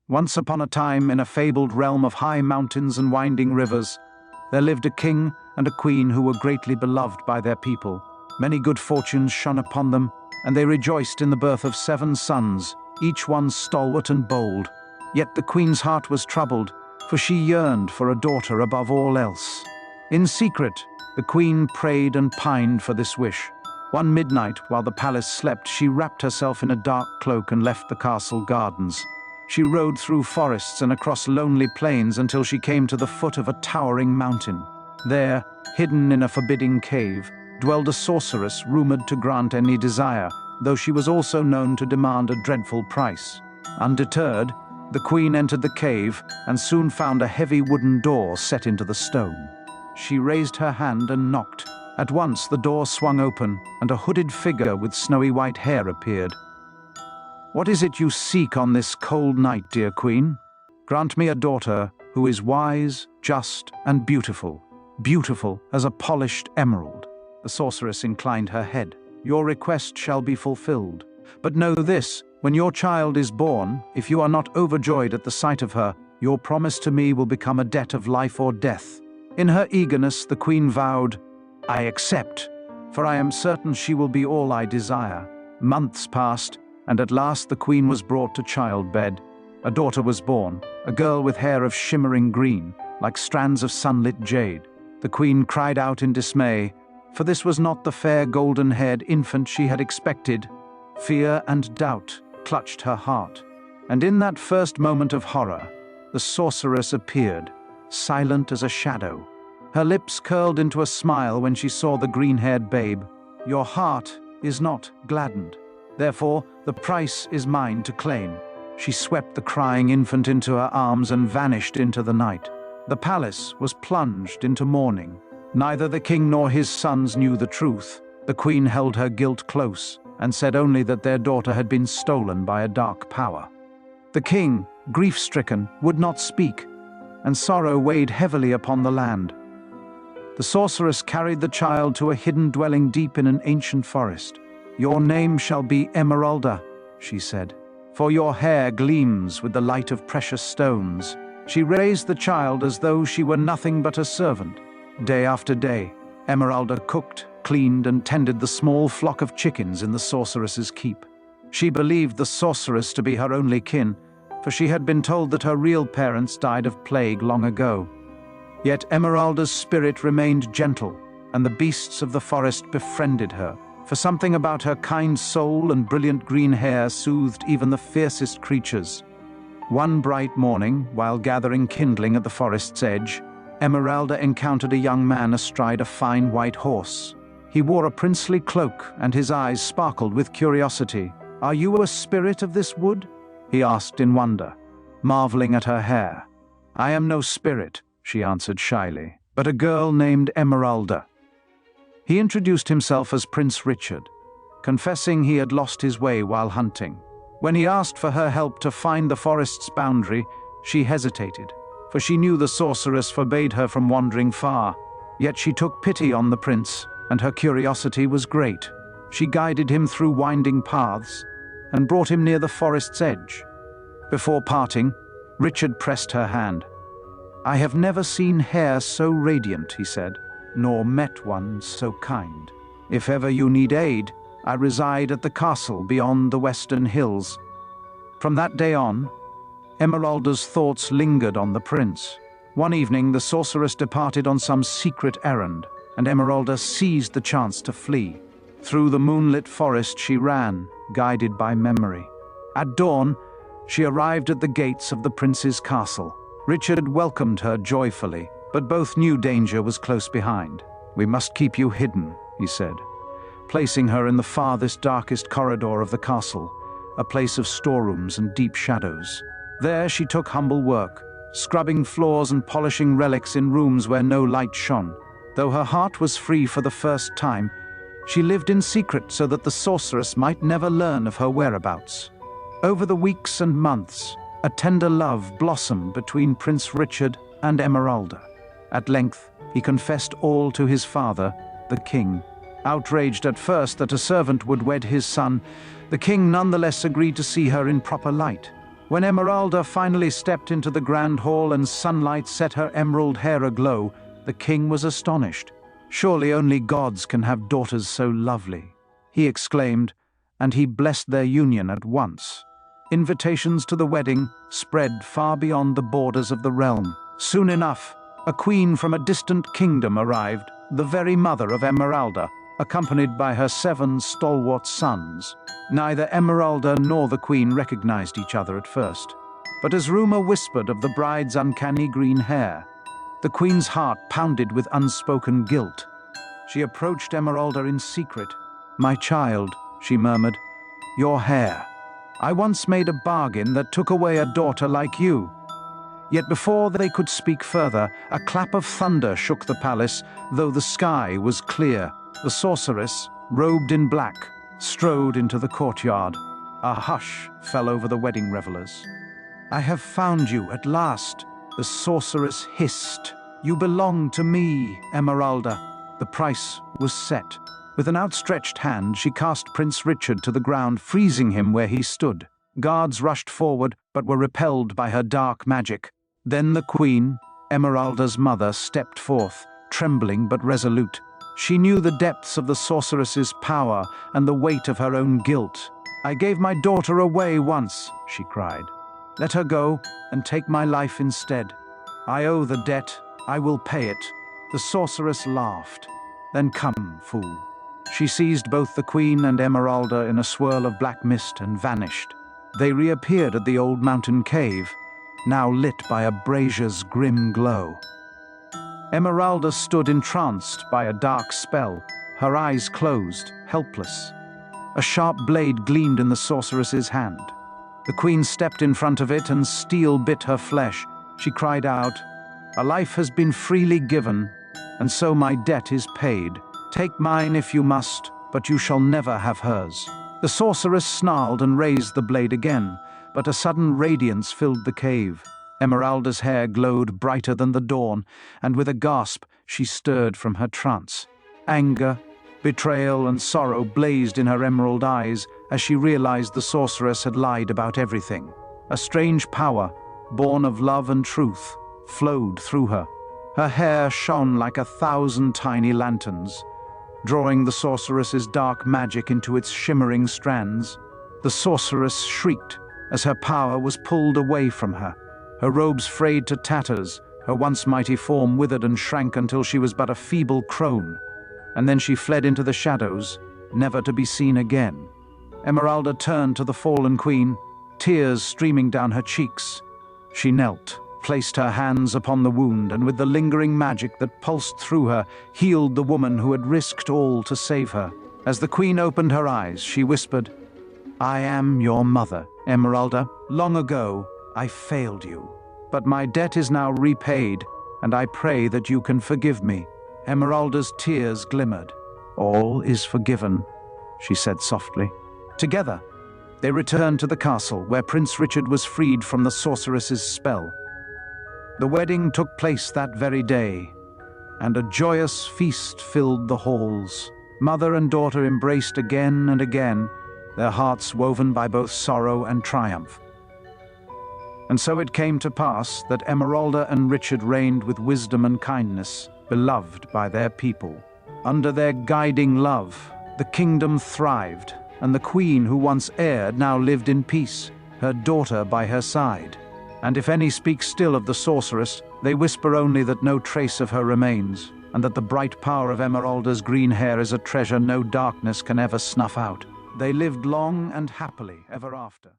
Once upon a time, in a fabled realm of high mountains and winding rivers, there lived a king and a queen who were greatly beloved by their people. Many good fortunes shone upon them, and they rejoiced in the birth of 7 sons, each one stalwart and bold. Yet the queen's heart was troubled, for she yearned for a daughter above all else. In secret, the queen prayed and pined for this wish. One midnight, while the palace slept, she wrapped herself in a dark cloak and left the castle gardens. She rode through forests and across lonely plains until she came to the foot of a towering mountain. There, hidden in a forbidding cave, dwelled a sorceress rumored to grant any desire, though she was also known to demand a dreadful price. Undeterred, the queen entered the cave and soon found a heavy wooden door set into the stone. She raised her hand and knocked. At once the door swung open, and a hooded figure with snowy white hair appeared. "What is it you seek on this cold night, dear queen?" "Grant me a daughter who is wise, just, and beautiful as a polished emerald." The sorceress inclined her head. "Your request shall be fulfilled. But know this, when your child is born, if you are not overjoyed at the sight of her, your promise to me will become a debt of life or death." In her eagerness, the queen vowed, "I accept, for I am certain she will be all I desire." Months passed, and at last the queen was brought to childbed. A daughter was born, a girl with hair of shimmering green, like strands of sunlit jade. The queen cried out in dismay, for this was not the fair golden-haired infant she had expected. Fear and doubt clutched her heart, and in that first moment of horror, the sorceress appeared, silent as a shadow. Her lips curled into a smile when she saw the green-haired babe. "Your heart is not gladdened. Therefore, the price is mine to claim." She swept the crying infant into her arms and vanished into the night. The palace was plunged into mourning. Neither the king nor his sons knew the truth. The queen held her guilt close and said only that their daughter had been stolen by a dark power. The king, grief-stricken, would not speak, and sorrow weighed heavily upon the land. The sorceress carried the child to a hidden dwelling deep in an ancient forest. "Your name shall be Emeralda," she said, "for your hair gleams with the light of precious stones." She raised the child as though she were nothing but a servant. Day after day, Emeralda cooked, cleaned, and tended the small flock of chickens in the sorceress's keep. She believed the sorceress to be her only kin, for she had been told that her real parents died of plague long ago. Yet Emeralda's spirit remained gentle, and the beasts of the forest befriended her, for something about her kind soul and brilliant green hair soothed even the fiercest creatures. One bright morning, while gathering kindling at the forest's edge, Emeralda encountered a young man astride a fine white horse. He wore a princely cloak, and his eyes sparkled with curiosity. "Are you a spirit of this wood?" he asked in wonder, marveling at her hair. "I am no spirit," she answered shyly, "but a girl named Emeralda." He introduced himself as Prince Richard, confessing he had lost his way while hunting. When he asked for her help to find the forest's boundary, she hesitated, for she knew the sorceress forbade her from wandering far. Yet she took pity on the prince, and her curiosity was great. She guided him through winding paths and brought him near the forest's edge. Before parting, Richard pressed her hand. "I have never seen hair so radiant," he said, "nor met one so kind. If ever you need aid, I reside at the castle beyond the western hills." From that day on, Emeralda's thoughts lingered on the prince. One evening, the sorceress departed on some secret errand, and Emeralda seized the chance to flee. Through the moonlit forest she ran, guided by memory. At dawn, she arrived at the gates of the prince's castle. Richard welcomed her joyfully, but both knew danger was close behind. "We must keep you hidden," he said, placing her in the farthest, darkest corridor of the castle, a place of storerooms and deep shadows. There she took humble work, scrubbing floors and polishing relics in rooms where no light shone. Though her heart was free for the first time, she lived in secret so that the sorceress might never learn of her whereabouts. Over the weeks and months, a tender love blossomed between Prince Richard and Emeralda. At length, he confessed all to his father, the king. Outraged at first that a servant would wed his son, the king nonetheless agreed to see her in proper light. When Emeralda finally stepped into the grand hall and sunlight set her emerald hair aglow, the king was astonished. "Surely only gods can have daughters so lovely," he exclaimed, and he blessed their union at once. Invitations to the wedding spread far beyond the borders of the realm. Soon enough, a queen from a distant kingdom arrived, the very mother of Emeralda, accompanied by her 7 stalwart sons. Neither Emeralda nor the queen recognized each other at first, but as rumor whispered of the bride's uncanny green hair, the queen's heart pounded with unspoken guilt. She approached Emeralda in secret. "My child," she murmured, "your hair. I once made a bargain that took away a daughter like you." Yet before they could speak further, a clap of thunder shook the palace, though the sky was clear. The sorceress, robed in black, strode into the courtyard. A hush fell over the wedding revelers. "I have found you at last," the sorceress hissed. "You belong to me, Emeralda." The price was set. With an outstretched hand, she cast Prince Richard to the ground, freezing him where he stood. Guards rushed forward, but were repelled by her dark magic. Then the queen, Emeralda's mother, stepped forth, trembling but resolute. She knew the depths of the sorceress's power and the weight of her own guilt. "I gave my daughter away once," she cried. "Let her go and take my life instead. I owe the debt. I will pay it." The sorceress laughed. "Then come, fool." She seized both the queen and Emeralda in a swirl of black mist and vanished. They reappeared at the old mountain cave, now lit by a brazier's grim glow. Emeralda stood entranced by a dark spell, her eyes closed, helpless. A sharp blade gleamed in the sorceress's hand. The queen stepped in front of it and steel bit her flesh. She cried out, "A life has been freely given, and so my debt is paid. Take mine if you must, but you shall never have hers." The sorceress snarled and raised the blade again, but a sudden radiance filled the cave. Emeralda's hair glowed brighter than the dawn, and with a gasp she stirred from her trance. Anger, betrayal, and sorrow blazed in her emerald eyes as she realized the sorceress had lied about everything. A strange power, born of love and truth, flowed through her. Her hair shone like 1,000 tiny lanterns, drawing the sorceress's dark magic into its shimmering strands. The sorceress shrieked as her power was pulled away from her. Her robes frayed to tatters, her once mighty form withered and shrank until she was but a feeble crone. And then she fled into the shadows, never to be seen again. Emeralda turned to the fallen queen, tears streaming down her cheeks. She knelt, placed her hands upon the wound, and with the lingering magic that pulsed through her, healed the woman who had risked all to save her. As the queen opened her eyes, she whispered, "I am your mother, Emeralda. Long ago, I failed you, but my debt is now repaid, and I pray that you can forgive me." Emeralda's tears glimmered. "All is forgiven," she said softly. Together, they returned to the castle, where Prince Richard was freed from the sorceress's spell. The wedding took place that very day, and a joyous feast filled the halls. Mother and daughter embraced again and again, their hearts woven by both sorrow and triumph. And so it came to pass that Emeralda and Richard reigned with wisdom and kindness, beloved by their people. Under their guiding love, the kingdom thrived, and the queen who once erred now lived in peace, her daughter by her side. And if any speak still of the sorceress, they whisper only that no trace of her remains, and that the bright power of Emeralda's green hair is a treasure no darkness can ever snuff out. They lived long and happily ever after.